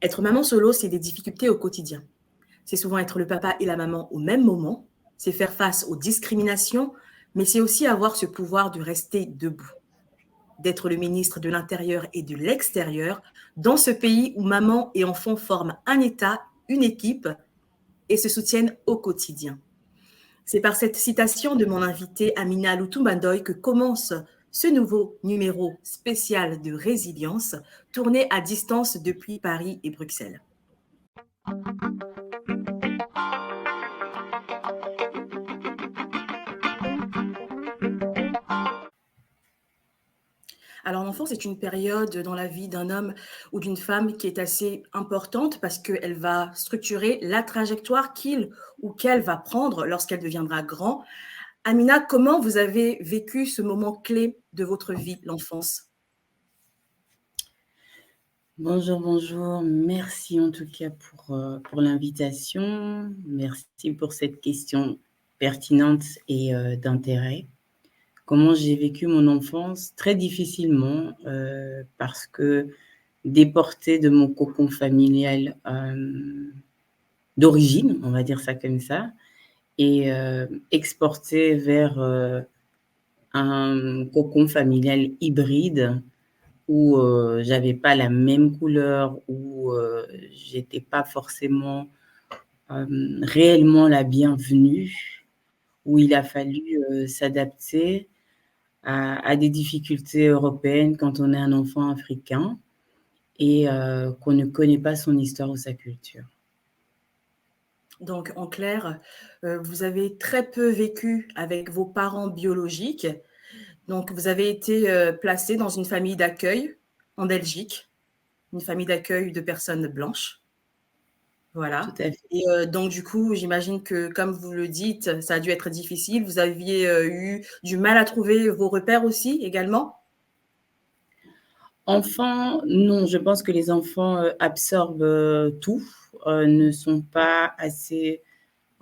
Être maman solo, c'est des difficultés au quotidien. C'est souvent être le papa et la maman au même moment, c'est faire face aux discriminations, mais c'est aussi avoir ce pouvoir de rester debout, d'être le ministre de l'Intérieur et de l'Extérieur dans ce pays où maman et enfant forment un État, une équipe et se soutiennent au quotidien. C'est par cette citation de mon invité Amina Loutou-Bandoy que commence ce nouveau numéro spécial de Résilience, tourné à distance depuis Paris et Bruxelles. Alors l'enfance est une période dans la vie d'un homme ou d'une femme qui est assez importante parce qu'elle va structurer la trajectoire qu'il ou qu'elle va prendre lorsqu'elle deviendra grand. Amina, comment vous avez vécu ce moment clé de votre vie, l'enfance? Bonjour, bonjour. Merci en tout cas pour l'invitation. Merci pour cette question pertinente et d'intérêt. Comment j'ai vécu mon enfance? Très difficilement, parce que déportée de mon cocon familial d'origine, on va dire ça comme ça, et exportée vers un cocon familial hybride où j'avais pas la même couleur, où j'étais pas forcément réellement la bienvenue, où il a fallu s'adapter à des difficultés européennes quand on est un enfant africain et qu'on ne connaît pas son histoire ou sa culture. Donc, en clair, vous avez très peu vécu avec vos parents biologiques. Donc, vous avez été placé dans une famille d'accueil en Belgique, une famille d'accueil de personnes blanches. Tout Voilà. à fait. Et donc, du coup, j'imagine que, comme vous le dites, ça a dû être difficile. Vous aviez eu du mal à trouver vos repères aussi, également? Enfants, non, je pense que les enfants absorbent tout, ne sont pas assez.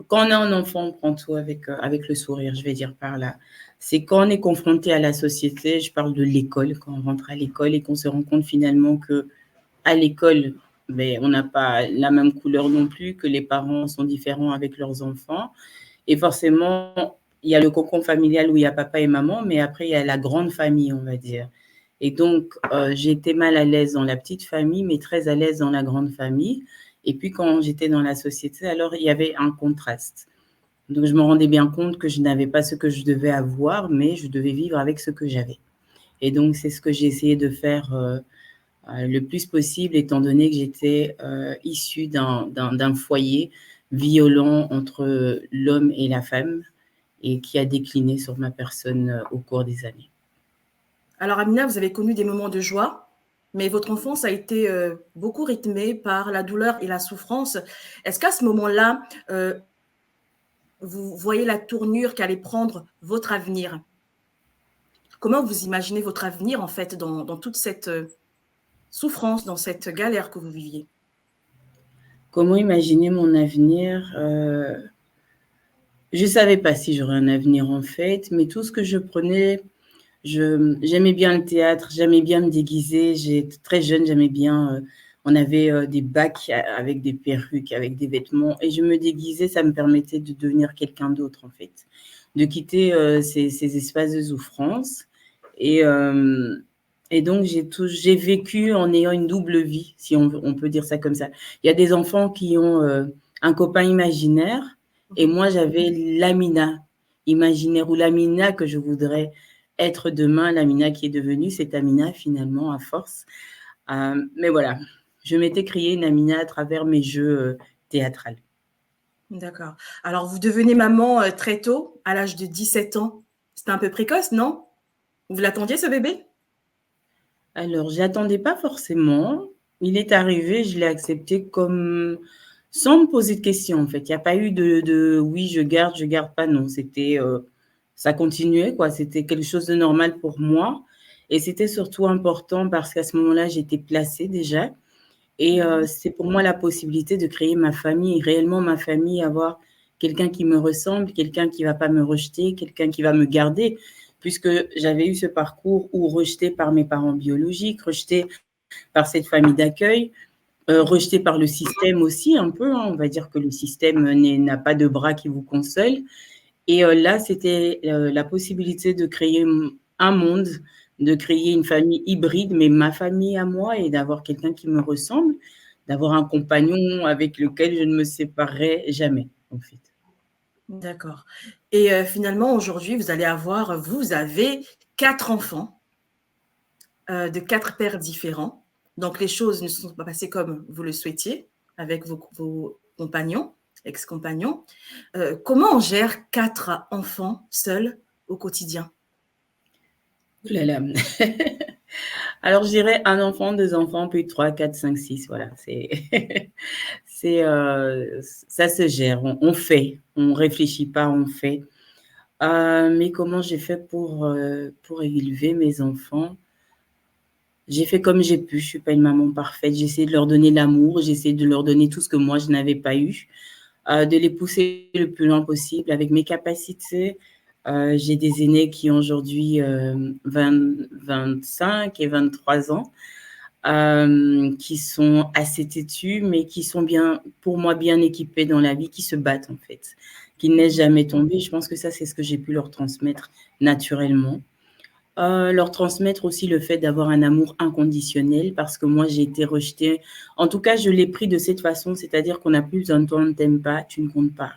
Quand on est un enfant, on prend tout avec le sourire, je vais dire par là. C'est quand on est confronté à la société, je parle de l'école, quand on rentre à l'école et qu'on se rend compte finalement que à l'école, ben, on n'a pas la même couleur non plus, que les parents sont différents avec leurs enfants. Et forcément, il y a le cocon familial où il y a papa et maman, mais après, il y a la grande famille, on va dire. Et donc, j'étais mal à l'aise dans la petite famille, mais très à l'aise dans la grande famille. Et puis, quand j'étais dans la société, alors, il y avait un contraste. Donc, je me rendais bien compte que je n'avais pas ce que je devais avoir, mais je devais vivre avec ce que j'avais. Et donc, c'est ce que j'ai essayé de faire le plus possible, étant donné que j'étais issue d'un foyer violent entre l'homme et la femme et qui a décliné sur ma personne au cours des années. Alors, Amina, vous avez connu des moments de joie, mais votre enfance a été beaucoup rythmée par la douleur et la souffrance. Est-ce qu'à ce moment-là, vous voyez la tournure qu'allait prendre votre avenir? Comment vous imaginez votre avenir, en fait, dans toute cette souffrance, dans cette galère que vous viviez? Comment imaginer mon avenir? Je ne savais pas si j'aurais un avenir en fait, mais tout ce que je prenais, j'aimais bien le théâtre, j'aimais bien me déguiser. J'étais très jeune, j'aimais bien. On avait des bacs avec des perruques, avec des vêtements, et je me déguisais. Ça me permettait de devenir quelqu'un d'autre en fait, de quitter ces espaces de souffrance. Et, euh, et donc j'ai vécu en ayant une double vie, si on peut dire ça comme ça. Il y a des enfants qui ont un copain imaginaire, et Mhm. moi j'avais Lamina imaginaire, ou Lamina que je voudrais être demain, Lamina qui est devenue cette Amina finalement à force. Mais voilà, je m'étais créée une Amina à travers mes jeux théâtrales. D'accord. Alors, vous devenez maman très tôt, à l'âge de 17 ans. C'était un peu précoce, non? Vous l'attendiez, ce bébé? Alors, j'attendais pas forcément. Il est arrivé, je l'ai accepté comme sans me poser de questions en fait. Il n'y a pas eu de oui, je garde pas, non. C'était ça continuait quoi. C'était quelque chose de normal pour moi. Et c'était surtout important parce qu'à ce moment-là, j'étais placée déjà. Et c'est pour moi la possibilité de créer ma famille, réellement ma famille, avoir quelqu'un qui me ressemble, quelqu'un qui va pas me rejeter, quelqu'un qui va me garder, puisque j'avais eu ce parcours où rejeté par mes parents biologiques, rejeté par cette famille d'accueil, rejeté par le système aussi un peu, hein. On va dire que le système n'a pas de bras qui vous console. Et là, c'était la possibilité de créer un monde, de créer une famille hybride, mais ma famille à moi, et d'avoir quelqu'un qui me ressemble, d'avoir un compagnon avec lequel je ne me séparerai jamais, en fait. D'accord. Et finalement, aujourd'hui, vous avez 4 enfants de 4 pères différents. Donc, les choses ne se sont pas passées comme vous le souhaitiez avec vos compagnons, ex-compagnons. Comment on gère 4 enfants seuls au quotidien? Oh là là. Alors, je dirais un enfant, deux enfants, puis trois, quatre, cinq, six. Voilà, ça se gère. On fait, on réfléchit pas, on fait. Mais comment j'ai fait pour élever mes enfants? J'ai fait comme j'ai pu. Je suis pas une maman parfaite. J'ai essayé de leur donner l'amour. J'ai essayé de leur donner tout ce que moi je n'avais pas eu, de les pousser le plus loin possible avec mes capacités. J'ai des aînés qui ont aujourd'hui 25 et 23 ans, qui sont assez têtus, mais qui sont bien, pour moi, bien équipés dans la vie, qui se battent en fait, qui ne laissent jamais tomber. Je pense que ça, c'est ce que j'ai pu leur transmettre naturellement. Leur transmettre aussi le fait d'avoir un amour inconditionnel, parce que moi, j'ai été rejetée. En tout cas, je l'ai pris de cette façon, c'est-à-dire qu'on n'a plus besoin de toi, on ne t'aime pas, tu ne comptes pas.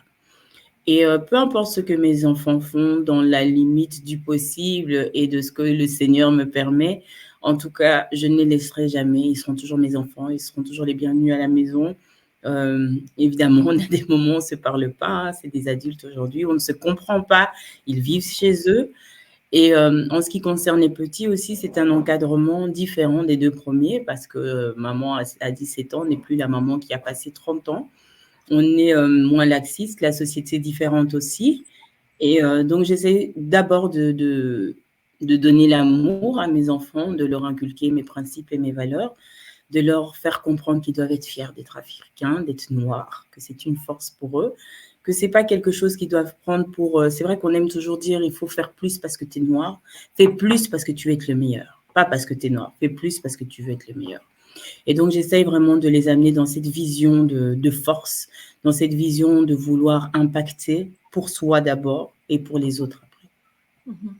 Et peu importe ce que mes enfants font, dans la limite du possible et de ce que le Seigneur me permet, en tout cas, je ne les laisserai jamais. Ils seront toujours mes enfants, ils seront toujours les bienvenus à la maison. Évidemment, on a des moments où on ne se parle pas, hein, c'est des adultes aujourd'hui, on ne se comprend pas, ils vivent chez eux. Et en ce qui concerne les petits aussi, c'est un encadrement différent des deux premiers, parce que maman à 17 ans n'est plus la maman qui a passé 30 ans. On est moins laxiste, la société est différente aussi. Et donc, j'essaie d'abord de donner l'amour à mes enfants, de leur inculquer mes principes et mes valeurs, de leur faire comprendre qu'ils doivent être fiers d'être africains, d'être noirs, que c'est une force pour eux, que c'est pas quelque chose qu'ils doivent prendre pour... c'est vrai qu'on aime toujours dire il faut faire plus parce que tu es noir. Fais plus parce que tu veux être le meilleur. Pas parce que tu es noir. Fais plus parce que tu veux être le meilleur. Et donc, j'essaye vraiment de les amener dans cette vision de force, dans cette vision de vouloir impacter pour soi d'abord et pour les autres après. Mhm.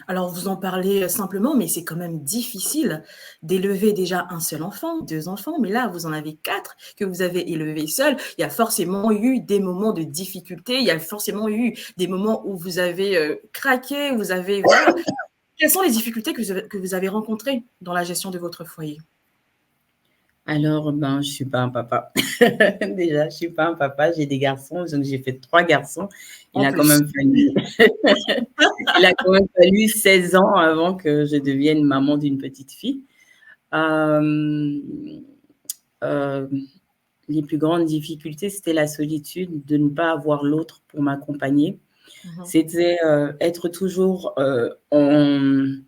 Alors, vous en parlez simplement, mais c'est quand même difficile d'élever déjà un seul enfant, 2 enfants, mais là, vous en avez 4 que vous avez élevés seuls. Il y a forcément eu des moments de difficulté, il y a forcément eu des moments où vous avez craqué, vous avez... Voilà. Quelles sont les difficultés que vous avez rencontrées dans la gestion de votre foyer? Alors, ben, je suis pas un papa. Déjà, je suis pas un papa. J'ai des garçons, donc j'ai fait 3 garçons. Il En a quand plus. même fallu, il a quand même fallu 16 ans avant que je devienne maman d'une petite fille. Euh, euh, les plus grandes difficultés, c'était la solitude, de ne pas avoir l'autre pour m'accompagner. C'était être toujours en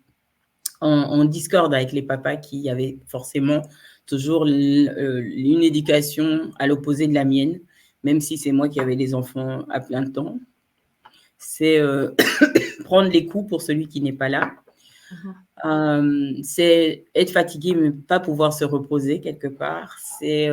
discorde avec les papas qui avaient forcément toujours une éducation à l'opposé de la mienne, même si c'est moi qui avais les enfants à plein temps. C'est prendre les coups pour celui qui n'est pas là. C'est être fatigué mais pas pouvoir se reposer quelque part. C'est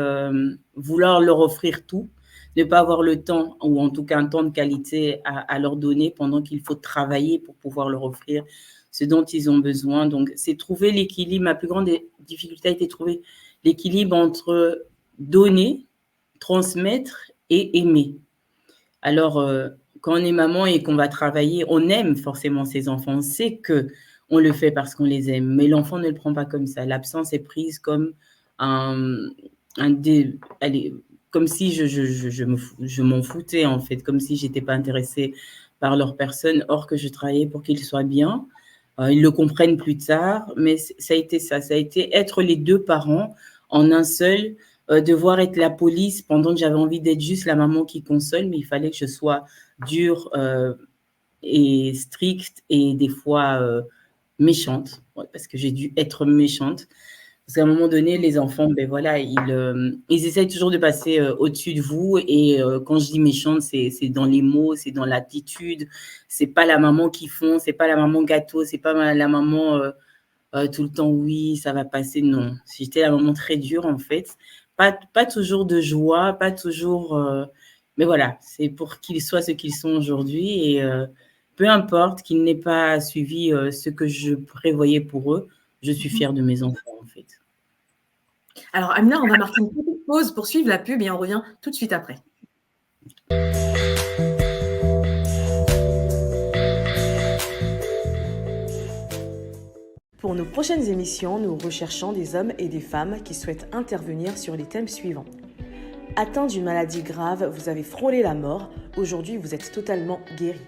vouloir leur offrir tout, ne pas avoir le temps, ou en tout cas un temps de qualité à leur donner pendant qu'il faut travailler pour pouvoir leur offrir ce dont ils ont besoin. Donc, c'est trouver l'équilibre. Ma plus grande difficulté a été de trouver l'équilibre entre donner, transmettre et aimer. Alors, quand on est maman et qu'on va travailler, on aime forcément ses enfants. On sait que on le fait parce qu'on les aime, mais l'enfant ne le prend pas comme ça. L'absence est prise comme allez, comme si je m'en foutais en fait, comme si j'étais pas intéressée par leur personne, or que je travaillais pour qu'ils soient bien. Ils le comprennent plus tard, mais ça a été ça. Ça a été être les deux parents en un seul, devoir être la police pendant que j'avais envie d'être juste la maman qui console, mais il fallait que je sois dure et stricte et des fois méchante, ouais, parce que j'ai dû être méchante. Parce qu'à un moment donné, les enfants, ben voilà, ils essayent toujours de passer au-dessus de vous. Et quand je dis méchante, c'est dans les mots, c'est dans l'attitude. C'est pas la maman qui fond, c'est pas la maman gâteau, c'est pas la maman tout le temps, oui, ça va passer. Non, j'étais la maman très dure, en fait. Pas toujours de joie, pas toujours. Mais voilà, c'est pour qu'ils soient ce qu'ils sont aujourd'hui. Et peu importe qu'ils n'aient pas suivi ce que je prévoyais pour eux, je suis fière de mes enfants, en fait. Alors, Amina, on va marquer une petite pause pour suivre la pub et on revient tout de suite après. Pour nos prochaines émissions, nous recherchons des hommes et des femmes qui souhaitent intervenir sur les thèmes suivants. Atteint d'une maladie grave, vous avez frôlé la mort, aujourd'hui vous êtes totalement guéri.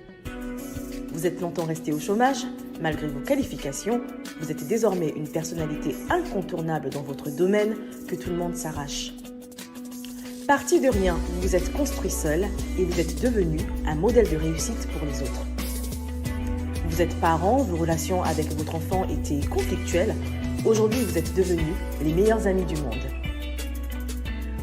Vous êtes longtemps resté au chômage, malgré vos qualifications, vous êtes désormais une personnalité incontournable dans votre domaine que tout le monde s'arrache. Parti de rien, vous vous êtes construit seul et vous êtes devenu un modèle de réussite pour les autres. Vous êtes parent, vos relations avec votre enfant étaient conflictuelles, aujourd'hui vous êtes devenus les meilleurs amis du monde.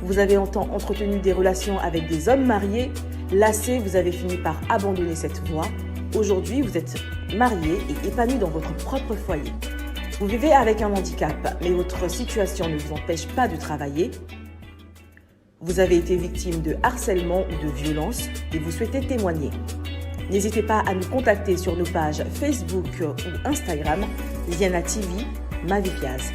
Vous avez longtemps entretenu des relations avec des hommes mariés, lassé, vous avez fini par abandonner cette voie. Aujourd'hui, vous êtes marié et épanoui dans votre propre foyer. Vous vivez avec un handicap, mais votre situation ne vous empêche pas de travailler. Vous avez été victime de harcèlement ou de violence et vous souhaitez témoigner. N'hésitez pas à nous contacter sur nos pages Facebook ou Instagram, Liana TV, Ma Vie Piaz.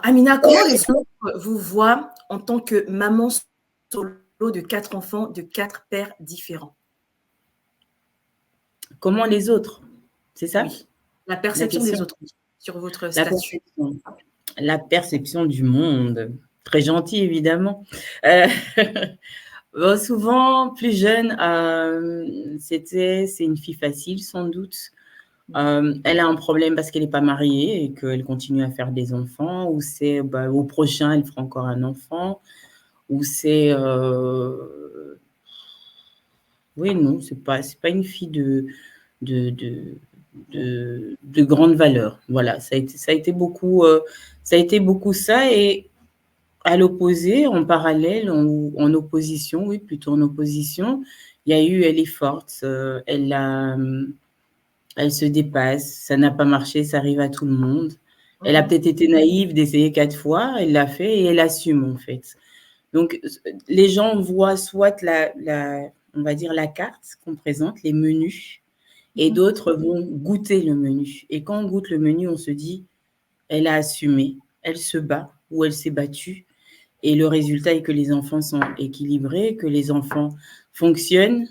Amina, comment les autres vous voient en tant que maman solo de 4 enfants, de 4 pères différents? Comment les autres? C'est ça? Oui. La perception des autres sur votre statut. La perception du monde. Très gentil, évidemment. Bon, souvent, plus jeune, c'est une fille facile, sans doute. Elle a un problème parce qu'elle n'est pas mariée et qu'elle continue à faire des enfants, ou c'est au prochain, elle fera encore un enfant, ou c'est... Oui, non, c'est pas une fille de grande valeur. Voilà, ça a été beaucoup ça, et à l'opposé, en parallèle, en opposition, oui, plutôt en opposition, il y a eu, elle est forte, elle se dépasse, ça n'a pas marché, ça arrive à tout le monde. Elle a peut-être été naïve d'essayer 4 fois, elle l'a fait et elle assume, en fait. Donc, les gens voient soit on va dire la carte qu'on présente, les menus, et d'autres vont goûter le menu. Et quand on goûte le menu, on se dit, elle a assumé, elle se bat ou elle s'est battue. Et le résultat est que les enfants sont équilibrés, que les enfants fonctionnent,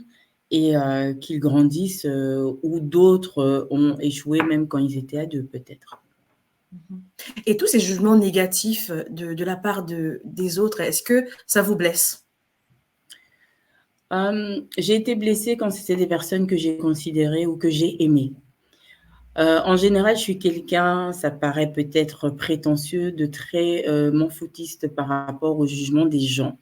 et qu'ils grandissent, où d'autres ont échoué même quand ils étaient à 2, peut-être. Et tous ces jugements négatifs de la part des autres, est-ce que ça vous blesse? J'ai été blessée quand c'était des personnes que j'ai considérées ou que j'ai aimées. En général, je suis quelqu'un, ça paraît peut-être prétentieux, de très m'en-foutiste par rapport au jugement des gens.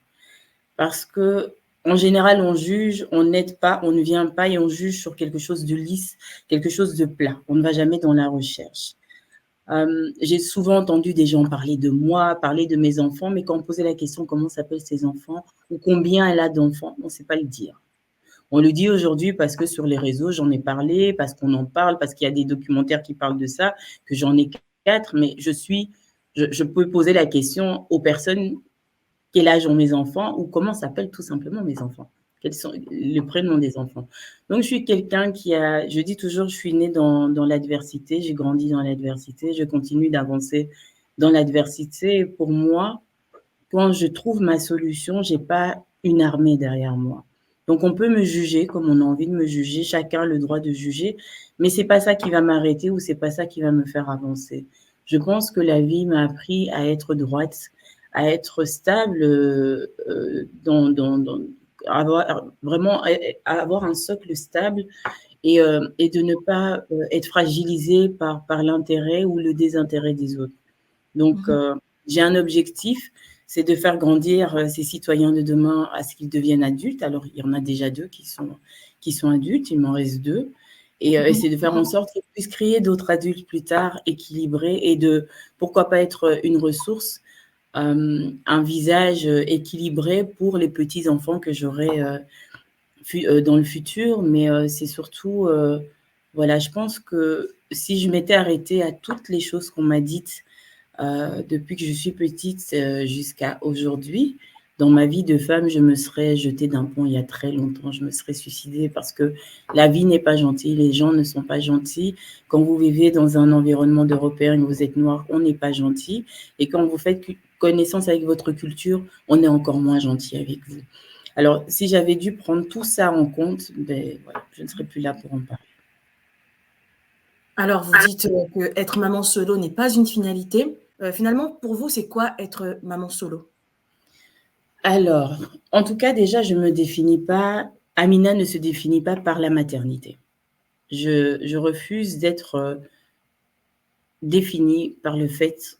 Parce que en général, on juge, on n'aide pas, on ne vient pas et on juge sur quelque chose de lisse, quelque chose de plat. On ne va jamais dans la recherche. J'ai souvent entendu des gens parler de moi, parler de mes enfants, mais quand on posait la question comment s'appellent ses enfants ou combien elle a d'enfants, on ne sait pas le dire. On le dit aujourd'hui parce que sur les réseaux, j'en ai parlé, parce qu'on en parle, parce qu'il y a des documentaires qui parlent de ça, que j'en ai 4, mais je peux poser la question aux personnes: quel âge ont mes enfants ou comment s'appellent tout simplement mes enfants? Quels sont les prénoms des enfants? Donc, je suis quelqu'un je dis toujours, je suis née dans l'adversité, j'ai grandi dans l'adversité, je continue d'avancer dans l'adversité. Et pour moi, quand je trouve ma solution, je n'ai pas une armée derrière moi. Donc, on peut me juger comme on a envie de me juger, chacun a le droit de juger, mais ce n'est pas ça qui va m'arrêter ou ce n'est pas ça qui va me faire avancer. Je pense que la vie m'a appris à être droite, à être stable, vraiment avoir un socle stable et de ne pas être fragilisé par l'intérêt ou le désintérêt des autres. Donc, j'ai un objectif, c'est de faire grandir ces citoyens de demain à ce qu'ils deviennent adultes. Alors, il y en a déjà 2 qui sont adultes, il m'en reste 2. Et c'est de faire en sorte qu'ils puissent créer d'autres adultes plus tard équilibrés et de, pourquoi pas être une ressource, un visage équilibré pour les petits-enfants que j'aurai dans le futur. Mais c'est surtout, voilà, je pense que si je m'étais arrêtée à toutes les choses qu'on m'a dites depuis que je suis petite jusqu'à aujourd'hui, dans ma vie de femme, je me serais jetée d'un pont il y a très longtemps. Je me serais suicidée parce que la vie n'est pas gentille, les gens ne sont pas gentils. Quand vous vivez dans un environnement d'Européens et que vous êtes noir, on n'est pas gentil. Et quand vous faites connaissance avec votre culture, on est encore moins gentil avec vous. Alors, si j'avais dû prendre tout ça en compte, ben, voilà, je ne serais plus là pour en parler. Alors, vous dites que être maman solo n'est pas une finalité. Finalement, pour vous, c'est quoi être maman solo? Alors, en tout cas, déjà, je me définis pas, Amina ne se définit pas par la maternité. Je refuse d'être définie par le fait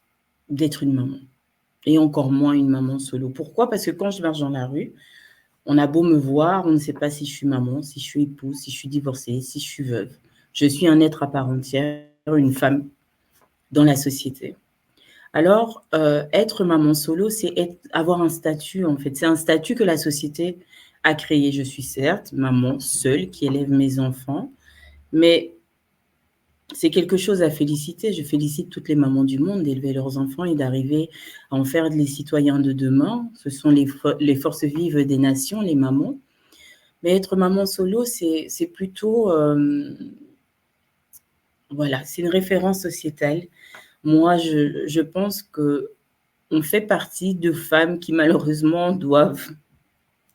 d'être une maman, et encore moins une maman solo. Pourquoi? Parce que quand je marche dans la rue, on a beau me voir, on ne sait pas si je suis maman, si je suis épouse, si je suis divorcée, si je suis veuve. Je suis un être à part entière, une femme dans la société. Alors, être maman solo, c'est avoir un statut, en fait. C'est un statut que la société a créé. Je suis certes maman seule qui élève mes enfants, mais c'est quelque chose à féliciter. Je félicite toutes les mamans du monde d'élever leurs enfants et d'arriver à en faire les citoyens de demain. Ce sont les forces vives des nations, les mamans. Mais être maman solo, c'est plutôt, voilà, c'est une référence sociétale. Moi, je pense qu'on fait partie de femmes qui malheureusement doivent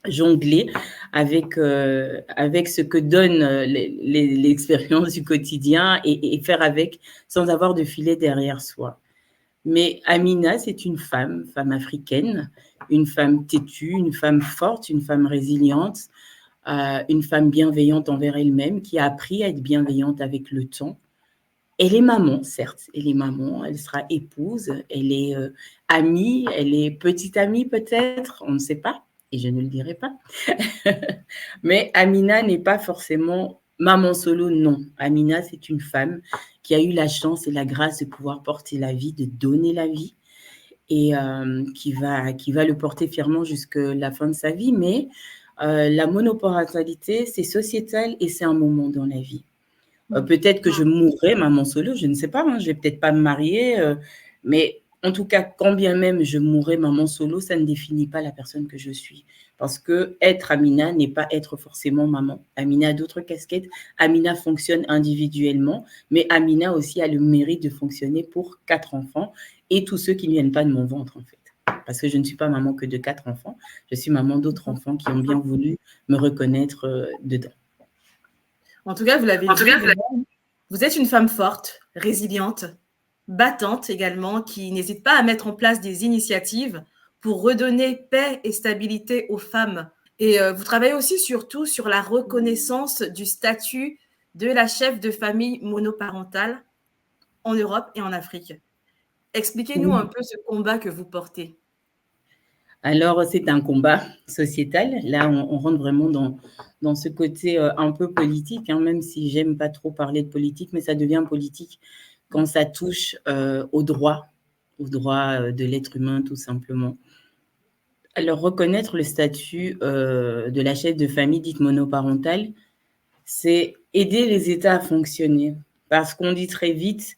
jongler avec ce que donne l'expérience du quotidien et faire avec sans avoir de filet derrière soi. Mais Amina, c'est une femme africaine, une femme têtue, une femme forte, une femme résiliente, une femme bienveillante envers elle-même qui a appris à être bienveillante avec le temps. Elle est maman, certes, elle est maman, elle sera épouse, elle est amie, elle est petite amie peut-être, on ne sait pas, et je ne le dirai pas. Mais Amina n'est pas forcément maman solo, non. Amina, c'est une femme qui a eu la chance et la grâce de pouvoir porter la vie, de donner la vie, et qui va le porter fièrement jusqu'à la fin de sa vie. Mais la monoparentalité, c'est sociétal et c'est un moment dans la vie. Peut-être que je mourrai maman solo, je ne sais pas, hein, je vais peut-être pas me marier, mais en tout cas, quand bien même je mourrai maman solo, ça ne définit pas la personne que je suis. Parce que être Amina n'est pas être forcément maman. Amina a d'autres casquettes. Amina fonctionne individuellement, mais Amina aussi a le mérite de fonctionner pour 4 enfants et tous ceux qui ne viennent pas de mon ventre, en fait. Parce que je ne suis pas maman que de 4 enfants, je suis maman d'autres enfants qui ont bien voulu me reconnaître dedans. En tout cas, vous l'avez dit, vous êtes une femme forte, résiliente, battante également, qui n'hésite pas à mettre en place des initiatives pour redonner paix et stabilité aux femmes. Et vous travaillez aussi surtout sur la reconnaissance du statut de la chef de famille monoparentale en Europe et en Afrique. Expliquez-nous un peu ce combat que vous portez. Alors, c'est un combat sociétal. Là, on rentre vraiment dans ce côté un peu politique, hein, même si j'aime pas trop parler de politique, mais ça devient politique quand ça touche aux droits de l'être humain, tout simplement. Alors, reconnaître le statut de la chef de famille dite monoparentale, c'est aider les États à fonctionner. Parce qu'on dit très vite,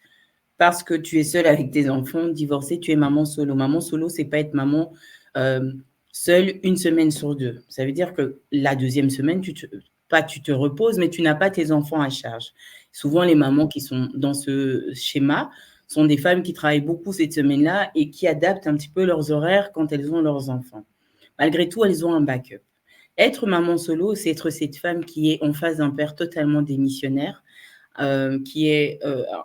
parce que tu es seule avec tes enfants, divorcée, tu es maman solo. Maman solo, c'est pas être maman seule une semaine sur 2. Ça veut dire que la deuxième semaine, tu te reposes, mais tu n'as pas tes enfants à charge. Souvent, les mamans qui sont dans ce schéma sont des femmes qui travaillent beaucoup cette semaine-là et qui adaptent un petit peu leurs horaires quand elles ont leurs enfants. Malgré tout, elles ont un backup. Être maman solo, c'est être cette femme qui est en face d'un père totalement démissionnaire, qui est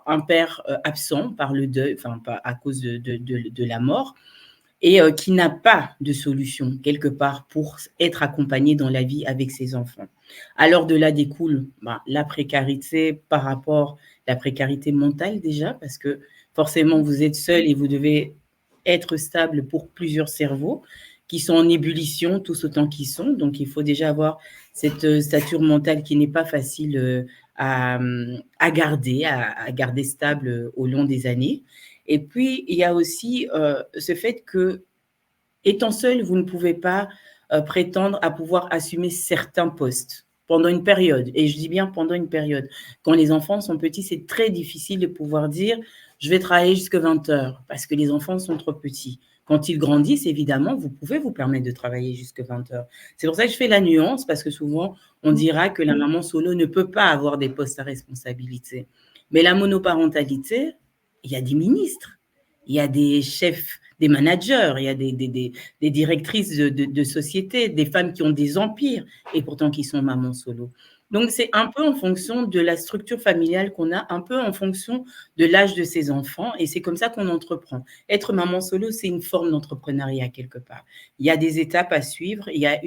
un père absent par le deuil, enfin à cause de la mort, et qui n'a pas de solution quelque part pour être accompagné dans la vie avec ses enfants. Alors de là découle la précarité par rapport à la précarité mentale déjà, parce que forcément vous êtes seul et vous devez être stable pour plusieurs cerveaux qui sont en ébullition tous autant qu'ils sont. Donc, il faut déjà avoir cette stature mentale qui n'est pas facile à garder stable au long des années. Et puis, il y a aussi ce fait que, étant seul, vous ne pouvez pas prétendre à pouvoir assumer certains postes pendant une période. Et je dis bien pendant une période. Quand les enfants sont petits, c'est très difficile de pouvoir dire « je vais travailler jusqu'à 20 heures » parce que les enfants sont trop petits. Quand ils grandissent, évidemment, vous pouvez vous permettre de travailler jusqu'à 20 heures. C'est pour ça que je fais la nuance, parce que souvent, on dira que la maman solo ne peut pas avoir des postes à responsabilité. Mais la monoparentalité, il y a des ministres, il y a des chefs, des managers, il y a des directrices de société, des femmes qui ont des empires et pourtant qui sont mamans solo. Donc, c'est un peu en fonction de la structure familiale qu'on a, un peu en fonction de l'âge de ses enfants, et c'est comme ça qu'on entreprend. Être maman solo, c'est une forme d'entrepreneuriat quelque part. Il y a des étapes à suivre, il y a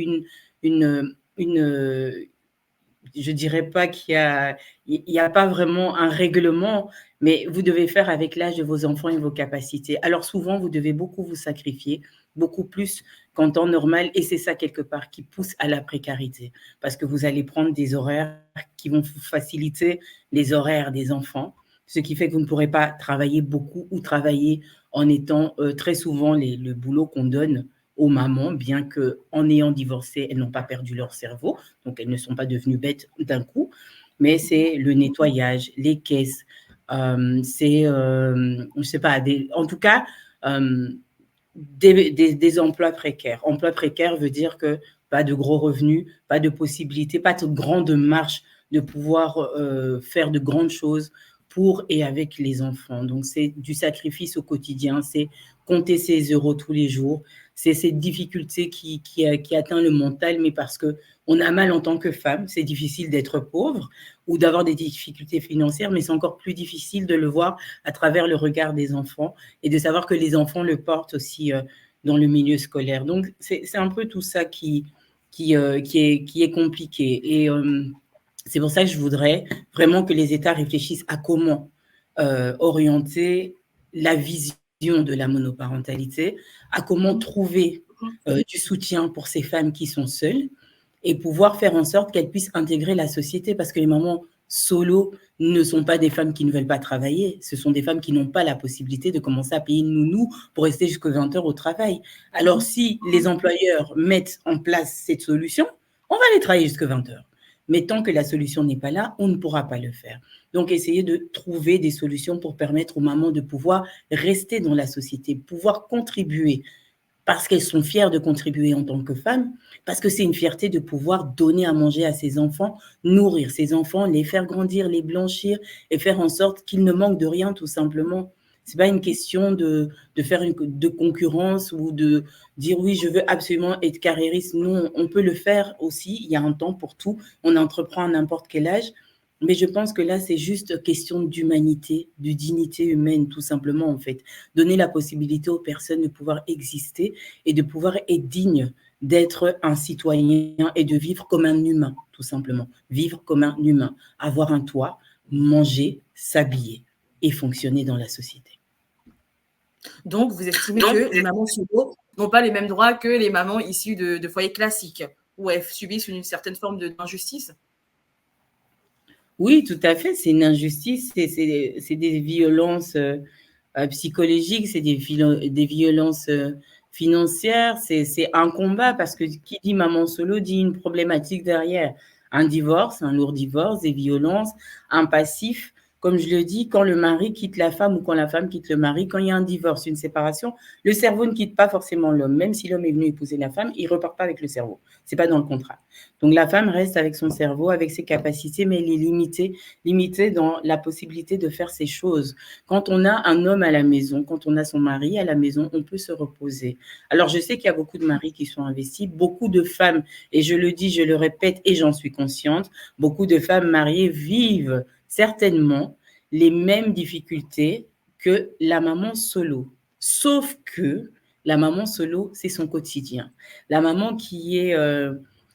je dirais pas il y a pas vraiment un règlement, mais vous devez faire avec l'âge de vos enfants et vos capacités. Alors souvent, vous devez beaucoup vous sacrifier, beaucoup plus qu'en temps normal, et c'est ça quelque part qui pousse à la précarité, parce que vous allez prendre des horaires qui vont vous faciliter les horaires des enfants, ce qui fait que vous ne pourrez pas travailler beaucoup ou travailler en étant très souvent le boulot qu'on donne aux mamans, bien qu'en ayant divorcé, elles n'ont pas perdu leur cerveau, donc elles ne sont pas devenues bêtes d'un coup, mais c'est le nettoyage, les caisses, je sais pas, en tout cas, des emplois précaires. Emploi précaire veut dire que pas de gros revenus, pas de possibilités, pas de grande marge de pouvoir faire de grandes choses pour et avec les enfants. Donc, c'est du sacrifice au quotidien, c'est compter ses euros tous les jours, c'est cette difficulté qui atteint le mental, mais parce qu'on a mal en tant que femme, c'est difficile d'être pauvre ou d'avoir des difficultés financières, mais c'est encore plus difficile de le voir à travers le regard des enfants et de savoir que les enfants le portent aussi dans le milieu scolaire. Donc, c'est un peu tout ça qui est compliqué. Et c'est pour ça que je voudrais vraiment que les États réfléchissent à comment orienter la vision de la monoparentalité, à comment trouver du soutien pour ces femmes qui sont seules et pouvoir faire en sorte qu'elles puissent intégrer la société, parce que les mamans solo ne sont pas des femmes qui ne veulent pas travailler, ce sont des femmes qui n'ont pas la possibilité de commencer à payer une nounou pour rester jusqu'à 20 heures au travail. Alors si les employeurs mettent en place cette solution, on va aller travailler jusqu'à 20 heures. Mais tant que la solution n'est pas là, on ne pourra pas le faire. Donc, essayez de trouver des solutions pour permettre aux mamans de pouvoir rester dans la société, pouvoir contribuer, parce qu'elles sont fières de contribuer en tant que femmes, parce que c'est une fierté de pouvoir donner à manger à ses enfants, nourrir ses enfants, les faire grandir, les blanchir et faire en sorte qu'ils ne manquent de rien, tout simplement. Ce n'est pas une question de faire de concurrence ou de dire oui, je veux absolument être carriériste. Non, on peut le faire aussi. Il y a un temps pour tout. On entreprend à n'importe quel âge. Mais je pense que là, c'est juste question d'humanité, de dignité humaine, tout simplement, en fait. Donner la possibilité aux personnes de pouvoir exister et de pouvoir être dignes d'être un citoyen et de vivre comme un humain, tout simplement. Vivre comme un humain. Avoir un toit, manger, s'habiller et fonctionner dans la société. Donc, vous estimez que les mamans solo n'ont pas les mêmes droits que les mamans issues de foyers classiques, où elles subissent une certaine forme d'injustice? Oui, tout à fait. C'est une injustice, c'est des violences psychologiques, c'est des violences financières. C'est un combat, parce que qui dit maman solo dit une problématique derrière. Un divorce, un lourd divorce, des violences, un passif. Comme je le dis, quand le mari quitte la femme ou quand la femme quitte le mari, quand il y a un divorce, une séparation, le cerveau ne quitte pas forcément l'homme. Même si l'homme est venu épouser la femme, il ne repart pas avec le cerveau. Ce n'est pas dans le contrat. Donc, la femme reste avec son cerveau, avec ses capacités, mais elle est limitée dans la possibilité de faire ses choses. Quand on a un homme à la maison, quand on a son mari à la maison, on peut se reposer. Alors, je sais qu'il y a beaucoup de maris qui sont investis, beaucoup de femmes, et je le dis, je le répète, et j'en suis consciente, beaucoup de femmes mariées vivent certainement les mêmes difficultés que la maman solo. Sauf que la maman solo, c'est son quotidien. La maman qui est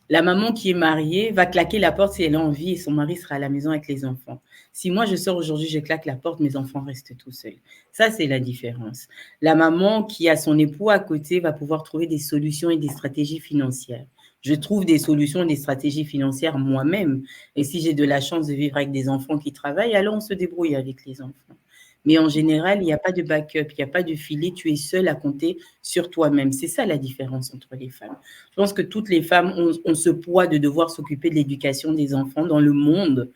La maman qui est mariée va claquer la porte si elle a envie et son mari sera à la maison avec les enfants. Si moi je sors aujourd'hui, je claque la porte, mes enfants restent tout seuls. Ça, c'est la différence. La maman qui a son époux à côté va pouvoir trouver des solutions et des stratégies financières. Je trouve des solutions et des stratégies financières moi-même. Et si j'ai de la chance de vivre avec des enfants qui travaillent, alors on se débrouille avec les enfants. Mais en général, il n'y a pas de backup, il n'y a pas de filet, tu es seule à compter sur toi-même. C'est ça la différence entre les femmes. Je pense que toutes les femmes ont ce poids de devoir s'occuper de l'éducation des enfants dans le monde,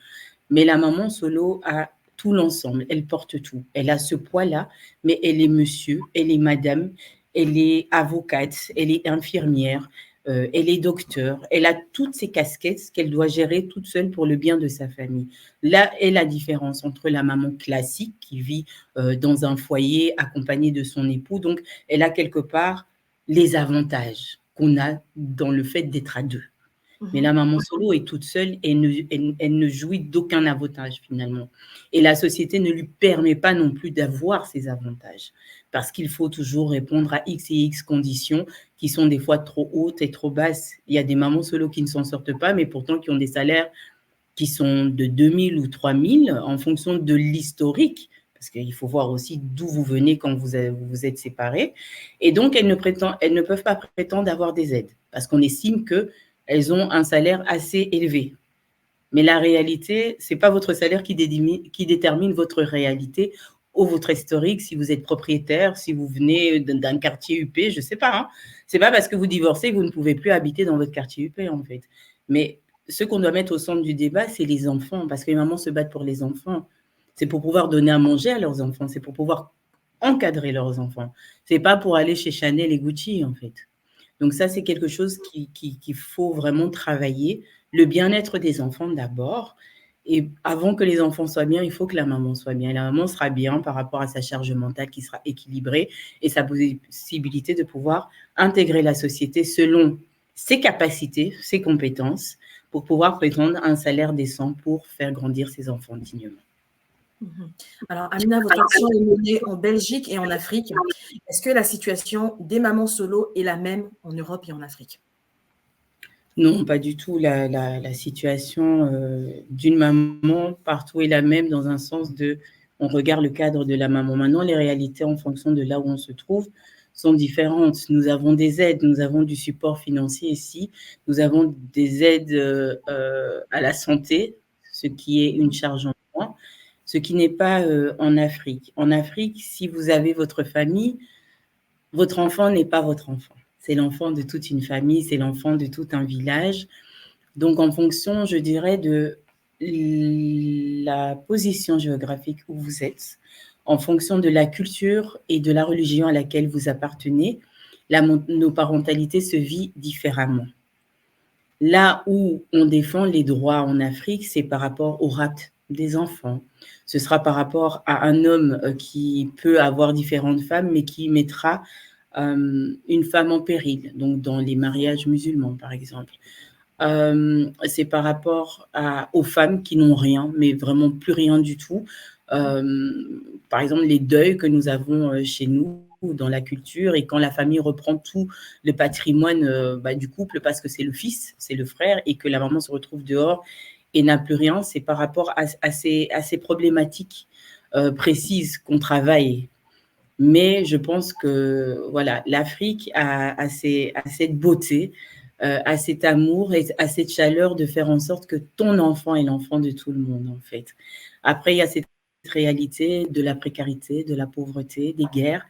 mais la maman solo a tout l'ensemble, elle porte tout. Elle a ce poids-là, mais elle est monsieur, elle est madame, elle est avocate, elle est infirmière, elle est docteur, elle a toutes ces casquettes qu'elle doit gérer toute seule pour le bien de sa famille. Là est la différence entre la maman classique qui vit dans un foyer accompagnée de son époux, donc elle a quelque part les avantages qu'on a dans le fait d'être à deux. Mais la maman solo est toute seule et elle ne jouit d'aucun avantage finalement. Et la société ne lui permet pas non plus d'avoir ces avantages parce qu'il faut toujours répondre à X et X conditions qui sont des fois trop hautes et trop basses. Il y a des mamans solo qui ne s'en sortent pas, mais pourtant qui ont des salaires qui sont de 2000 ou 3000 en fonction de l'historique, parce qu'il faut voir aussi d'où vous venez quand vous êtes séparés. Et donc, elles ne peuvent pas prétendre avoir des aides parce qu'on estime qu'elles ont un salaire assez élevé. Mais la réalité, ce n'est pas votre salaire qui détermine votre réalité ou votre historique, si vous êtes propriétaire, si vous venez d'un quartier UP, je ne sais pas. Hein. Ce n'est pas parce que vous divorcez que vous ne pouvez plus habiter dans votre quartier UP, en fait. Mais ce qu'on doit mettre au centre du débat, c'est les enfants, parce que les mamans se battent pour les enfants. C'est pour pouvoir donner à manger à leurs enfants, c'est pour pouvoir encadrer leurs enfants. Ce n'est pas pour aller chez Chanel et Gucci, en fait. Donc ça, c'est quelque chose qu'il faut vraiment travailler. Le bien-être des enfants d'abord. Et avant que les enfants soient bien, il faut que la maman soit bien. Et la maman sera bien par rapport à sa charge mentale qui sera équilibrée et sa possibilité de pouvoir intégrer la société selon ses capacités, ses compétences, pour pouvoir prétendre un salaire décent pour faire grandir ses enfants dignement. Alors, Amina, votre action est menée en Belgique et en Afrique. Est-ce que la situation des mamans solo est la même en Europe et en Afrique? Non, pas du tout. La situation d'une maman partout est la même dans un sens de, on regarde le cadre de la maman. Maintenant, les réalités en fonction de là où on se trouve sont différentes. Nous avons des aides, nous avons du support financier ici, nous avons des aides à la santé, ce qui est une charge en moins, ce qui n'est pas en Afrique. En Afrique, si vous avez votre famille, votre enfant n'est pas votre enfant. C'est l'enfant de toute une famille, c'est l'enfant de tout un village. Donc, en fonction, je dirais, de la position géographique où vous êtes, en fonction de la culture et de la religion à laquelle vous appartenez, la monoparentalité se vit différemment. Là où on défend les droits en Afrique, c'est par rapport au rapt des enfants. Ce sera par rapport à un homme qui peut avoir différentes femmes, mais qui mettra une femme en péril, donc dans les mariages musulmans, par exemple. C'est par rapport aux femmes qui n'ont rien, mais vraiment plus rien du tout. Par exemple, les deuils que nous avons chez nous, dans la culture, et quand la famille reprend tout le patrimoine du couple, parce que c'est le fils, c'est le frère, et que la maman se retrouve dehors et n'a plus rien, c'est par rapport à ces problématiques précises qu'on travaille. Mais je pense que voilà, l'Afrique a cette beauté, a cet amour et a cette chaleur de faire en sorte que ton enfant est l'enfant de tout le monde, en fait. Après, il y a cette réalité de la précarité, de la pauvreté, des guerres.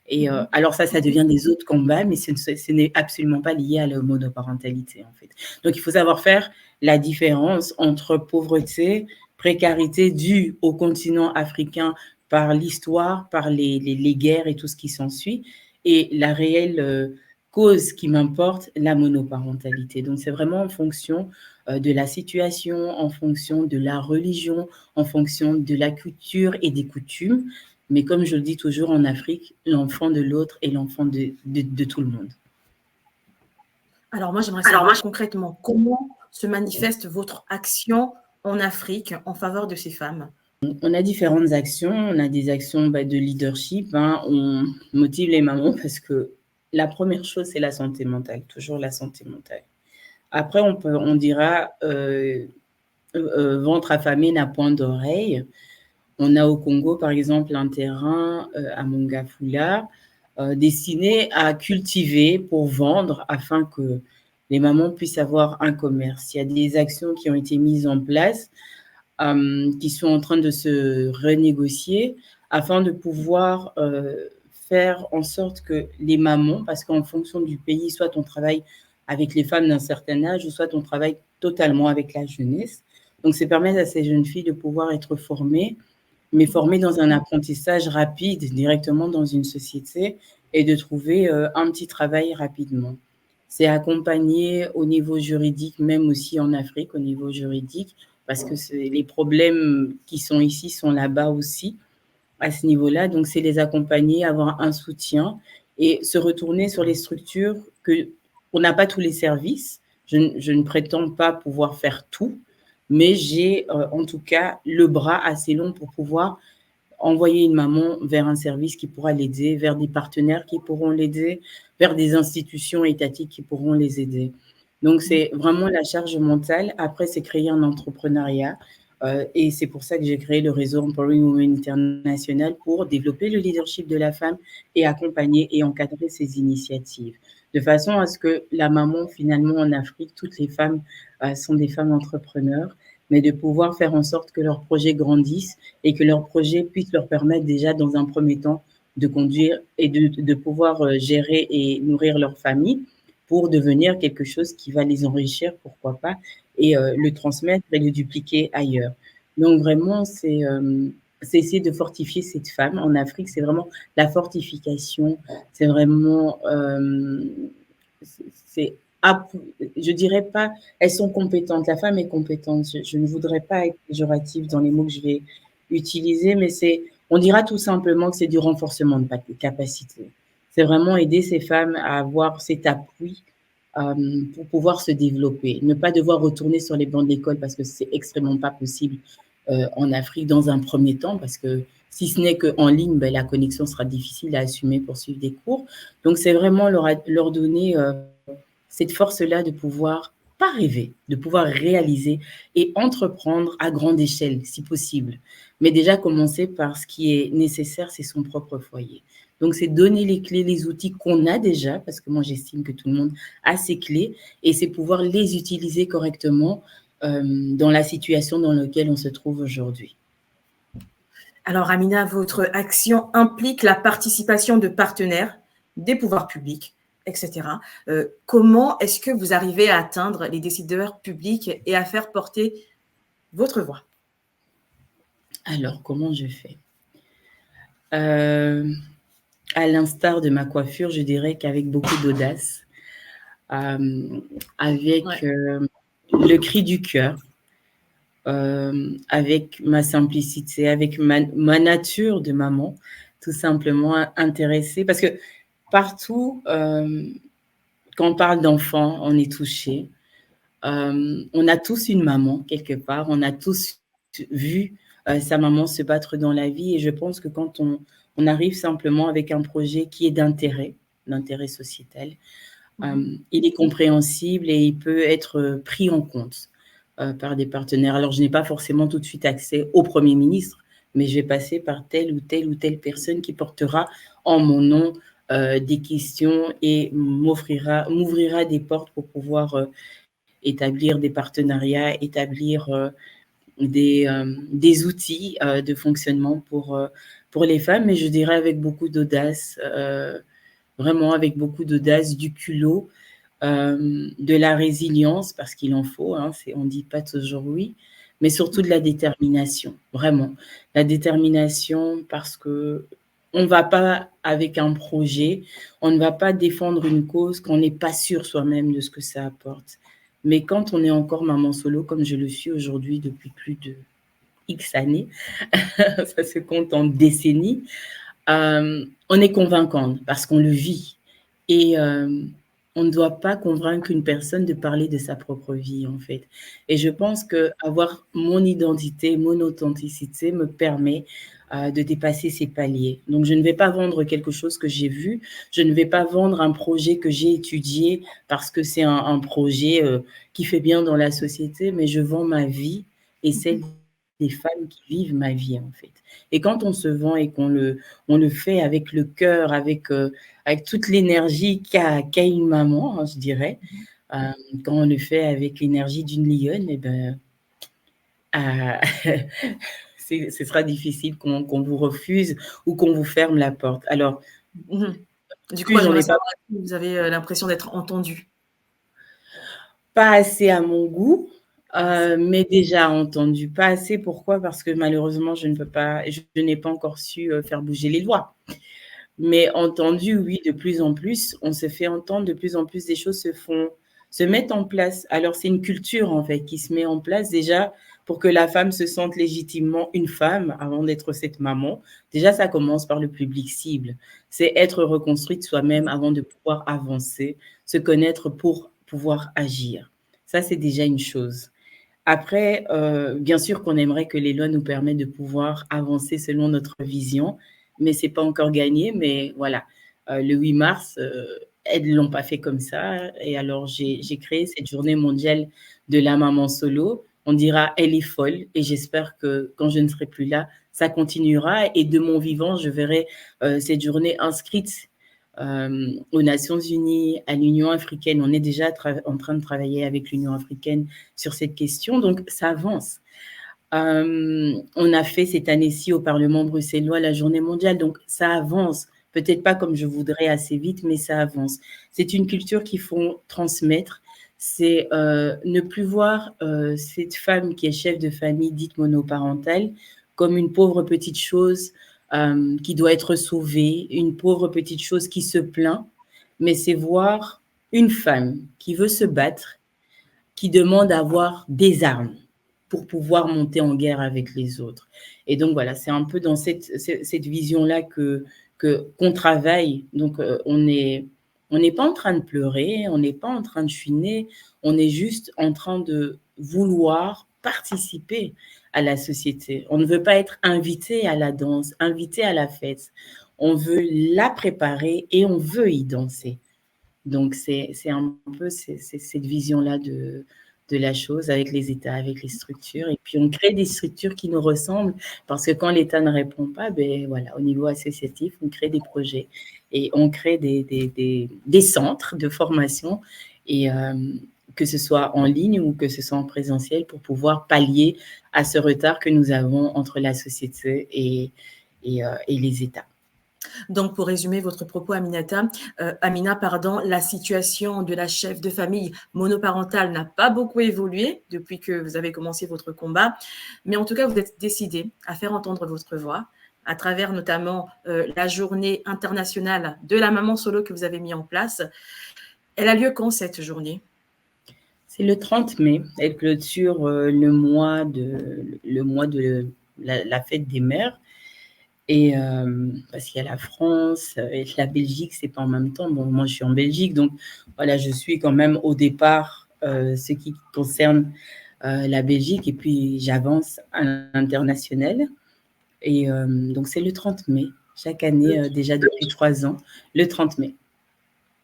Et alors ça devient des autres combats, mais ce n'est absolument pas lié à la monoparentalité, en fait. Donc, il faut savoir faire la différence entre pauvreté, précarité due au continent africain par l'histoire, par les guerres et tout ce qui s'ensuit, et la réelle cause qui m'importe, la monoparentalité. Donc, c'est vraiment en fonction de la situation, en fonction de la religion, en fonction de la culture et des coutumes. Mais comme je le dis toujours en Afrique, l'enfant de l'autre est l'enfant de tout le monde. Alors moi, j'aimerais savoir concrètement comment se manifeste votre action en Afrique en faveur de ces femmes. On a différentes actions. On a des actions de leadership. On motive les mamans parce que la première chose, c'est la santé mentale, toujours la santé mentale. Après, on dira ventre affamé n'a point d'oreille. On a au Congo, par exemple, un terrain à Mongafula destiné à cultiver pour vendre afin que les mamans puissent avoir un commerce. Il y a des actions qui ont été mises en place qui sont en train de se renégocier afin de pouvoir faire en sorte que les mamans, parce qu'en fonction du pays, soit on travaille avec les femmes d'un certain âge, ou soit on travaille totalement avec la jeunesse. Donc, c'est permettre à ces jeunes filles de pouvoir être formées, mais formées dans un apprentissage rapide, directement dans une société, et de trouver un petit travail rapidement. C'est accompagné au niveau juridique, même aussi en Afrique, au niveau juridique, parce que les problèmes qui sont ici sont là-bas aussi, à ce niveau-là. Donc, c'est les accompagner, avoir un soutien et se retourner sur les structures que on n'a pas tous les services. Je ne prétends pas pouvoir faire tout, mais j'ai en tout cas le bras assez long pour pouvoir envoyer une maman vers un service qui pourra l'aider, vers des partenaires qui pourront l'aider, vers des institutions étatiques qui pourront les aider. Donc, c'est vraiment la charge mentale. Après, c'est créer un entrepreneuriat. Et c'est pour ça que j'ai créé le réseau Empowering Women International pour développer le leadership de la femme et accompagner et encadrer ces initiatives. De façon à ce que la maman, finalement, en Afrique, toutes les femmes sont des femmes entrepreneurs, mais de pouvoir faire en sorte que leurs projets grandissent et que leurs projets puissent leur permettre déjà, dans un premier temps, de conduire et de pouvoir gérer et nourrir leur famille pour devenir quelque chose qui va les enrichir, pourquoi pas, et le transmettre et le dupliquer ailleurs. Donc vraiment, c'est essayer de fortifier cette femme. En Afrique, c'est vraiment la fortification, c'est vraiment, c'est je dirais pas, elles sont compétentes. La femme est compétente. Je ne voudrais pas être péjorative dans les mots que je vais utiliser, mais on dira tout simplement que c'est du renforcement de capacité. C'est vraiment aider ces femmes à avoir cet appui pour pouvoir se développer. Ne pas devoir retourner sur les bancs de l'école parce que c'est extrêmement pas possible en Afrique dans un premier temps, parce que si ce n'est qu'en ligne, ben, la connexion sera difficile à assumer pour suivre des cours. Donc, c'est vraiment leur donner cette force-là de pouvoir pas rêver, de pouvoir réaliser et entreprendre à grande échelle, si possible. Mais déjà commencer par ce qui est nécessaire, c'est son propre foyer. Donc, c'est donner les clés, les outils qu'on a déjà, parce que moi, j'estime que tout le monde a ses clés, et c'est pouvoir les utiliser correctement dans la situation dans laquelle on se trouve aujourd'hui. Alors, Amina, votre action implique la participation de partenaires, des pouvoirs publics, etc. Comment est-ce que vous arrivez à atteindre les décideurs publics et à faire porter votre voix? Alors, comment je fais à l'instar de ma coiffure, je dirais qu'avec beaucoup d'audace, avec le cri du cœur, avec ma simplicité, avec ma nature de maman, tout simplement intéressée. Parce que partout, quand on parle d'enfants, on est touché. On a tous une maman quelque part, on a tous vu sa maman se battre dans la vie, et je pense que quand on arrive simplement avec un projet qui est d'intérêt sociétal, il est compréhensible et il peut être pris en compte par des partenaires. Alors, je n'ai pas forcément tout de suite accès au Premier ministre, mais je vais passer par telle ou telle personne qui portera en mon nom des questions et m'ouvrira des portes pour pouvoir établir des partenariats, établir des outils de fonctionnement pour les femmes, mais je dirais avec beaucoup d'audace, vraiment avec beaucoup d'audace, du culot, de la résilience, parce qu'il en faut, hein, on ne dit pas toujours oui, mais surtout de la détermination, vraiment. La détermination parce que on ne va pas avec un projet, on ne va pas défendre une cause qu'on n'est pas sûr soi-même de ce que ça apporte. Mais quand on est encore maman solo, comme je le suis aujourd'hui depuis plus de X années, ça se compte en décennies, on est convaincante parce qu'on le vit. Et on ne doit pas convaincre une personne de parler de sa propre vie, en fait. Et je pense qu'avoir mon identité, mon authenticité me permet de dépasser ces paliers. Donc, je ne vais pas vendre quelque chose que j'ai vu, je ne vais pas vendre un projet que j'ai étudié parce que c'est un projet qui fait bien dans la société, mais je vends ma vie et celle des femmes qui vivent ma vie, en fait. Et quand on se vend et on le fait avec le cœur, avec toute l'énergie qu'a une maman, hein, je dirais, euh, quand on le fait avec l'énergie d'une lionne, eh ben, euh, ce sera difficile qu'on vous refuse ou qu'on vous ferme la porte. Alors, Du coup, puis j'en j'aimerais ai pas, savoir si vous avez l'impression d'être entendu. pas assez à mon goût, mais déjà entendu. Pas assez, pourquoi? Parce que malheureusement, je ne peux pas, je n'ai pas encore su faire bouger les lois. Mais entendu, oui, de plus en plus, on se fait entendre, de plus en plus des choses se mettent en place. Alors, c'est une culture, en fait, qui se met en place déjà pour que la femme se sente légitimement une femme avant d'être cette maman. Déjà, ça commence par le public cible. C'est être reconstruite soi-même avant de pouvoir avancer, se connaître pour pouvoir agir. Ça, c'est déjà une chose. Après, bien sûr qu'on aimerait que les lois nous permettent de pouvoir avancer selon notre vision, mais c'est pas encore gagné. Mais voilà, le 8 mars, elles ne l'ont pas fait comme ça. Et alors, j'ai créé cette journée mondiale de la maman solo. On dira, elle est folle. Et j'espère que quand je ne serai plus là, ça continuera. Et de mon vivant, je verrai cette journée inscrite aux Nations Unies, à l'Union africaine. On est déjà en train de travailler avec l'Union africaine sur cette question, donc ça avance. On a fait cette année-ci au Parlement bruxellois la journée mondiale, donc ça avance. Peut-être pas comme je voudrais assez vite, mais ça avance. C'est une culture qu'il faut transmettre. C'est ne plus voir cette femme qui est chef de famille dite monoparentale comme une pauvre petite chose qui doit être sauvée, une pauvre petite chose qui se plaint, mais c'est voir une femme qui veut se battre, qui demande à avoir des armes pour pouvoir monter en guerre avec les autres. Et donc voilà, c'est un peu dans cette vision-là qu'on travaille. Donc on n'est pas en train de pleurer, on n'est pas en train de chiner, on est juste en train de vouloir participer à la société. On ne veut pas être invité à la danse, invité à la fête. On veut la préparer et on veut y danser. Donc, c'est un peu cette vision-là de la chose avec les États, avec les structures. Et puis, on crée des structures qui nous ressemblent parce que quand l'État ne répond pas, ben voilà, au niveau associatif, on crée des projets et on crée des centres de formation et que ce soit en ligne ou que ce soit en présentiel pour pouvoir pallier à ce retard que nous avons entre la société et les États. Donc, pour résumer votre propos, Amina, la situation de la chef de famille monoparentale n'a pas beaucoup évolué depuis que vous avez commencé votre combat, mais en tout cas, vous êtes décidé à faire entendre votre voix à travers notamment la journée internationale de la maman solo que vous avez mis en place. Elle a lieu quand cette journée? C'est le 30 mai. Elle clôture le mois de la fête des mères. Et parce qu'il y a la France et la Belgique, c'est pas en même temps. Bon, moi, je suis en Belgique, donc voilà, je suis quand même au départ ce qui concerne la Belgique, et puis j'avance à l'international. Et donc, c'est le 30 mai, chaque année, déjà depuis 3 ans, le 30 mai.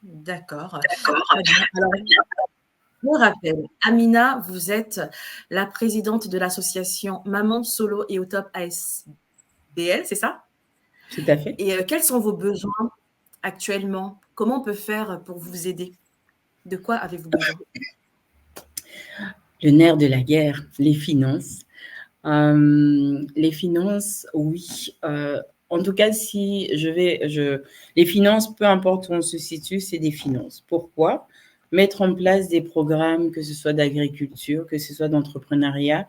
D'accord. Alors, je vous rappelle, Amina, vous êtes la présidente de l'association Maman Solo et au Top ASBL, c'est ça? Tout à fait. Et quels sont vos besoins actuellement? Comment on peut faire pour vous aider? De quoi avez-vous besoin? Le nerf de la guerre, les finances. Les finances, oui. En tout cas, si les finances, peu importe où on se situe, c'est des finances. Pourquoi? Mettre en place des programmes, que ce soit d'agriculture, que ce soit d'entrepreneuriat,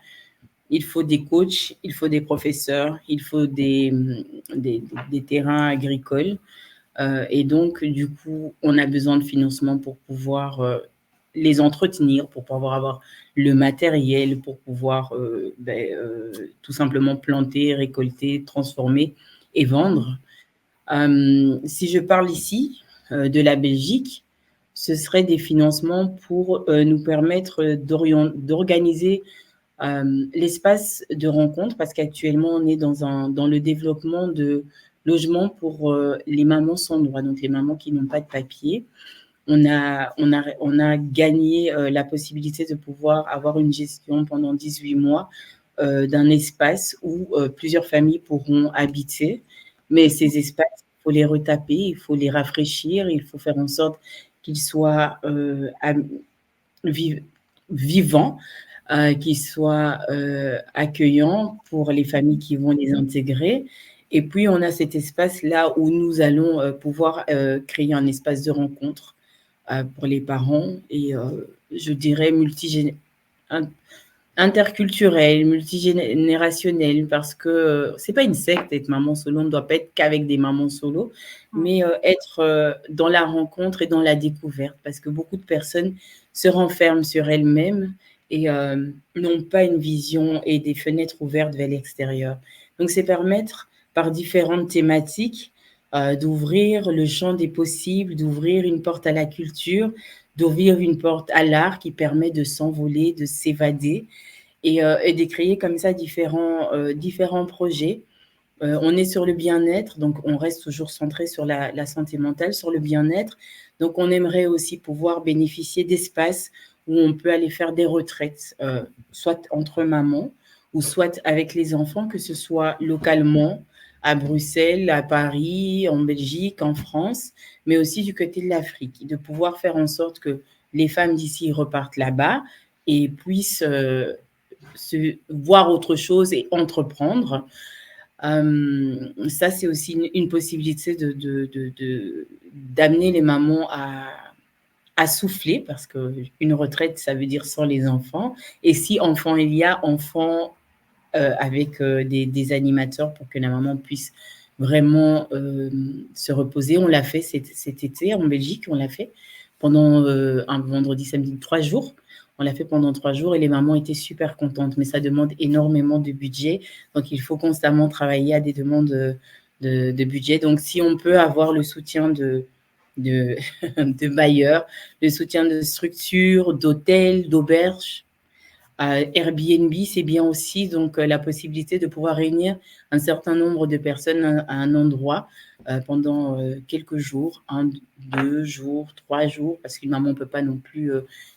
il faut des coachs, il faut des professeurs, il faut des terrains agricoles. Et donc, du coup, on a besoin de financement pour pouvoir les entretenir, pour pouvoir avoir le matériel, pour pouvoir tout simplement planter, récolter, transformer et vendre. Si je parle ici de la Belgique, ce serait des financements pour nous permettre d'organiser l'espace de rencontre, parce qu'actuellement, on est dans le développement de logements pour les mamans sans droit, donc les mamans qui n'ont pas de papier. On a gagné la possibilité de pouvoir avoir une gestion pendant 18 mois d'un espace où plusieurs familles pourront habiter. Mais ces espaces, il faut les retaper, il faut les rafraîchir, il faut faire en sorte qu'ils soient vivants, qu'ils soient accueillants pour les familles qui vont les intégrer. Et puis, on a cet espace-là où nous allons pouvoir créer un espace de rencontre pour les parents et je dirais interculturel, multigénérationnel, parce que c'est pas une secte être maman solo, on ne doit pas être qu'avec des mamans solo, mais être dans la rencontre et dans la découverte, parce que beaucoup de personnes se renferment sur elles-mêmes et n'ont pas une vision et des fenêtres ouvertes vers l'extérieur. Donc, c'est permettre par différentes thématiques d'ouvrir le champ des possibles, d'ouvrir une porte à la culture, d'ouvrir une porte à l'art qui permet de s'envoler, de s'évader et de créer comme ça différents projets. On est sur le bien-être, donc on reste toujours centré sur la santé mentale, sur le bien-être. Donc, on aimerait aussi pouvoir bénéficier d'espaces où on peut aller faire des retraites, soit entre mamans ou soit avec les enfants, que ce soit localement, à Bruxelles, à Paris, en Belgique, en France, mais aussi du côté de l'Afrique, de pouvoir faire en sorte que les femmes d'ici repartent là-bas et puissent se voir autre chose et entreprendre. Ça, c'est aussi une possibilité d'amener les mamans à souffler, parce qu'une retraite, ça veut dire sans les enfants. Et si enfant il y a, enfant avec des animateurs pour que la maman puisse vraiment se reposer. On l'a fait cet été en Belgique, on l'a fait pendant un vendredi, samedi, 3 jours. On l'a fait pendant 3 jours et les mamans étaient super contentes, mais ça demande énormément de budget. Donc, il faut constamment travailler à des demandes de budget. Donc, si on peut avoir le soutien de bailleurs, le soutien de structures, d'hôtels, d'auberges, Airbnb, c'est bien aussi, donc la possibilité de pouvoir réunir un certain nombre de personnes à un endroit pendant quelques jours, 1, 2 jours, 3 jours, parce qu'une maman ne peut pas non plus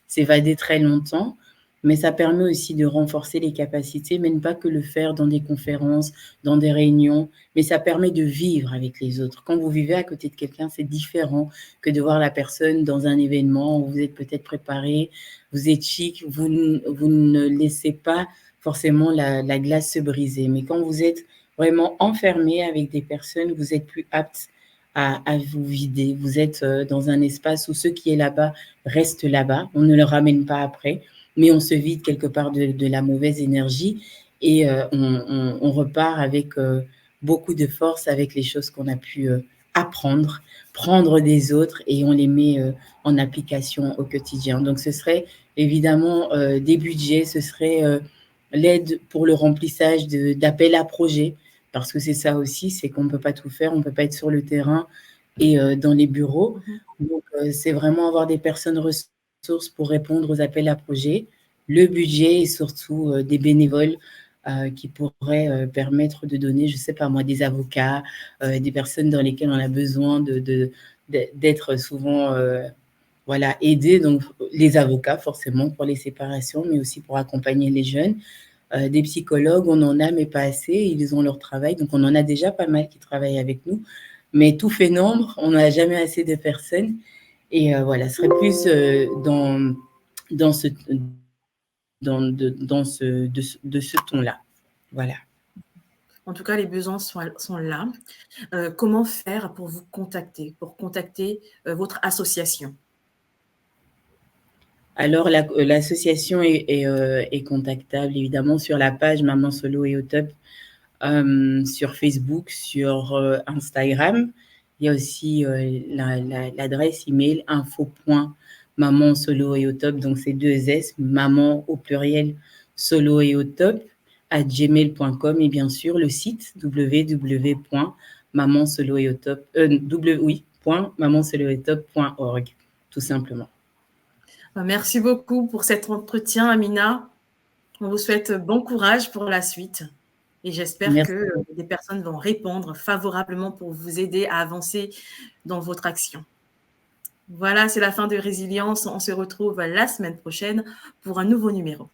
s'évader très longtemps. Mais ça permet aussi de renforcer les capacités, mais ne pas que le faire dans des conférences, dans des réunions, mais ça permet de vivre avec les autres. Quand vous vivez à côté de quelqu'un, c'est différent que de voir la personne dans un événement où vous êtes peut-être préparé, vous êtes chic, vous ne laissez pas forcément la glace se briser. Mais quand vous êtes vraiment enfermé avec des personnes, vous êtes plus apte à vous vider. Vous êtes dans un espace où ceux qui est là-bas restent là-bas. On ne le ramène pas après, mais on se vide quelque part de la mauvaise énergie et on repart avec beaucoup de force avec les choses qu'on a pu apprendre, prendre des autres et on les met en application au quotidien. Donc, ce serait évidemment des budgets, ce serait l'aide pour le remplissage d'appels à projets, parce que c'est ça aussi, c'est qu'on ne peut pas tout faire, on ne peut pas être sur le terrain et dans les bureaux. Donc, c'est vraiment avoir des personnes ressources pour répondre aux appels à projets, le budget et surtout des bénévoles qui pourraient permettre de donner, je ne sais pas moi, des avocats, des personnes dans lesquelles on a besoin d'être souvent voilà, aidés. Donc, les avocats, forcément, pour les séparations, mais aussi pour accompagner les jeunes. Des psychologues, on en a, mais pas assez. Ils ont leur travail. Donc, on en a déjà pas mal qui travaillent avec nous. Mais tout fait nombre, on n'a jamais assez de personnes. Et voilà, ce serait plus dans ce ton-là. Voilà. En tout cas, les besoins sont là. Comment faire pour vous contacter, pour contacter votre association? Alors, l'association est contactable évidemment sur la page Maman Solo et au top, sur Facebook, sur Instagram. Il y a aussi l'adresse email info.maman solo et au top, donc c'est 2 S, maman au pluriel solo et au top @gmail.com et bien sûr le site www.mamansoloeautop.org. tout simplement. Merci beaucoup pour cet entretien, Amina. On vous souhaite bon courage pour la suite et j'espère Merci. que des personnes vont répondre favorablement pour vous aider à avancer dans votre action. Voilà, c'est la fin de Résilience. On se retrouve la semaine prochaine pour un nouveau numéro.